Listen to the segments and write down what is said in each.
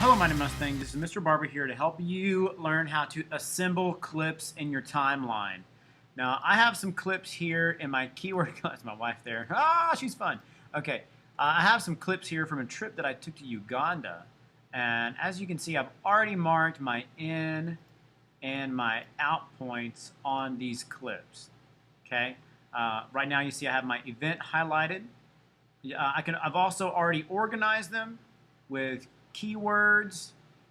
Hello, my name is Mustang. This is Mr. Barber here to help you learn how to assemble clips in your timeline. Now, I have some clips here in my keyword. That's my wife there. Ah, she's fun. Okay, I have some clips here from a trip that I took to Uganda. And as you can see, I've already marked my in and my out points on these clips. Okay, right now you see I have my event highlighted. I've also already organized them with keywords.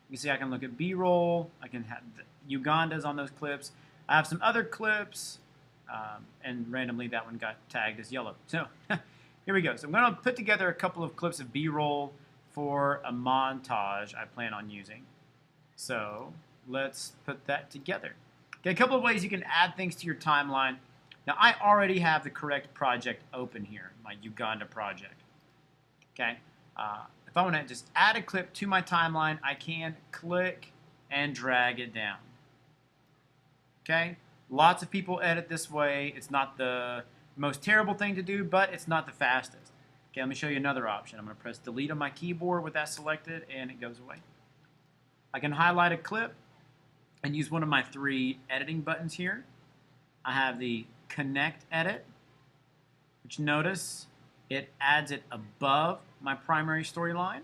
You can see I can look at B-roll. I can have Uganda's on those clips. I have some other clips, and randomly that one got tagged as yellow. So here we go. So I'm going to put together a couple of clips of B-roll for a montage I plan on using. So let's put that together. Okay, a couple of ways you can add things to your timeline. Now I already have the correct project open here, my Uganda project. Okay. If I want to just add a clip to my timeline, I can click and drag it down. Okay? Lots of people edit this way. It's not the most terrible thing to do, but it's not the fastest. Okay, let me show you another option. I'm going to press delete on my keyboard with that selected, and it goes away. I can highlight a clip and use one of my three editing buttons here. I have the connect edit, which notice it adds it above my primary storyline.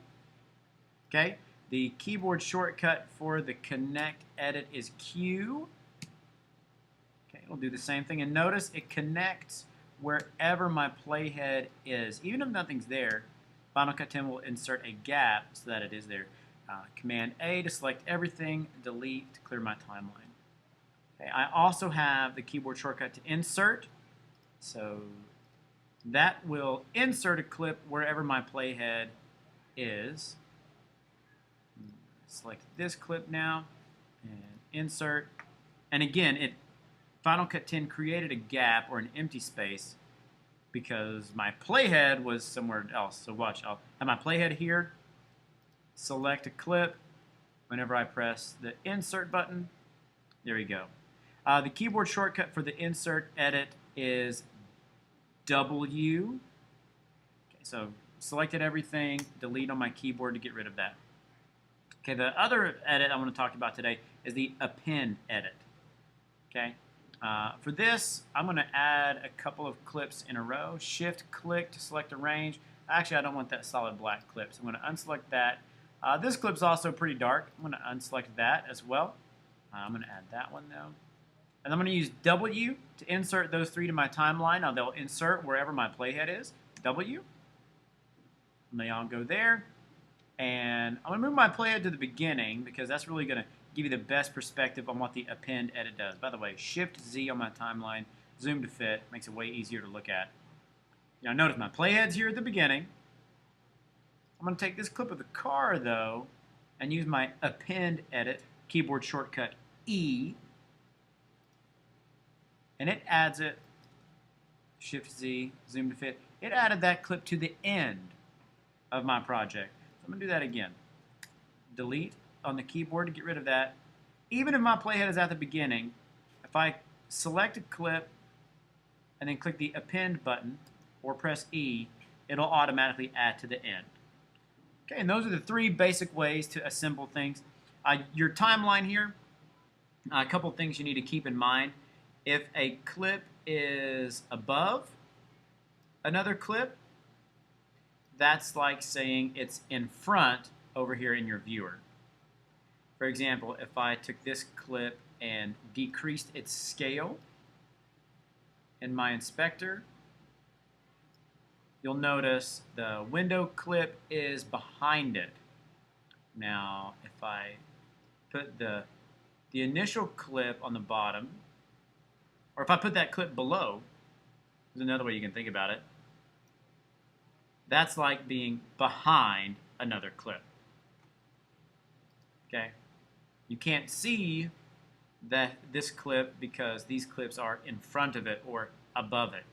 Okay, the keyboard shortcut for the connect edit is Q. Okay, it'll do the same thing, and notice it connects wherever my playhead is. Even if nothing's there, Final Cut 10 will insert a gap so that it is there. Command A to select everything, delete to clear my timeline. Okay, I also have the keyboard shortcut to insert, so that will insert a clip wherever my playhead is. Select this clip now and insert. And again, Final Cut 10 created a gap or an empty space because my playhead was somewhere else. So watch, I'll have my playhead here, select a clip. Whenever I press the insert button, there we go. The keyboard shortcut for the insert edit is W. Okay, so selected everything, delete on my keyboard to get rid of that. Okay, the other edit I want to talk about today is the append edit. Okay, for this, I'm going to add a couple of clips in a row. Shift click to select a range. Actually, I don't want that solid black clip, so I'm going to unselect that. This clip's also pretty dark. I'm going to unselect that as well. I'm going to add that one though. And I'm going to use W to insert those three to my timeline. Now they'll insert wherever my playhead is. W. And they all go there. And I'm going to move my playhead to the beginning because that's really going to give you the best perspective on what the append edit does. By the way, Shift Z on my timeline, zoom to fit, makes it way easier to look at. Now notice my playhead's here at the beginning. I'm going to take this clip of the car though and use my append edit, keyboard shortcut E. And it adds it, Shift Z, zoom to fit, it added that clip to the end of my project. So I'm going to do that again. Delete on the keyboard to get rid of that. Even if my playhead is at the beginning, if I select a clip and then click the append button or press E, it'll automatically add to the end. Okay, and those are the three basic ways to assemble things. Your timeline here, a couple things you need to keep in mind. If a clip is above another clip, that's like saying it's in front over here in your viewer. For example, if I took this clip and decreased its scale in my inspector, you'll notice the window clip is behind it. Now, if I put the initial clip on the bottom, or if I put that clip below, there's another way you can think about it. That's like being behind another clip. Okay? You can't see this clip because these clips are in front of it or above it.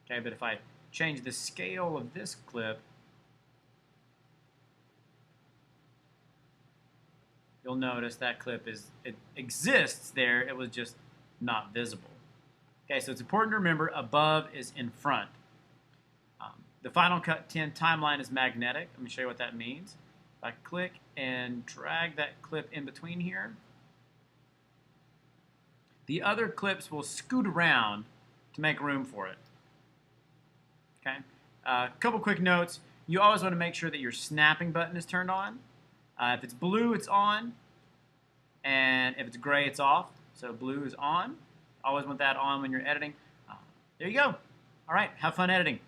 Okay, but if I change the scale of this clip, you'll notice that clip it exists there, it was just not visible. Okay, so it's important to remember above is in front. The Final Cut 10 timeline is magnetic. Let me show you what that means. If I click and drag that clip in between here, the other clips will scoot around to make room for it. Okay. A couple quick notes. You always want to make sure that your snapping button is turned on. If it's blue, it's on. And if it's gray, it's off. So blue is on. Always want that on when you're editing. There you go. All right. Have fun editing.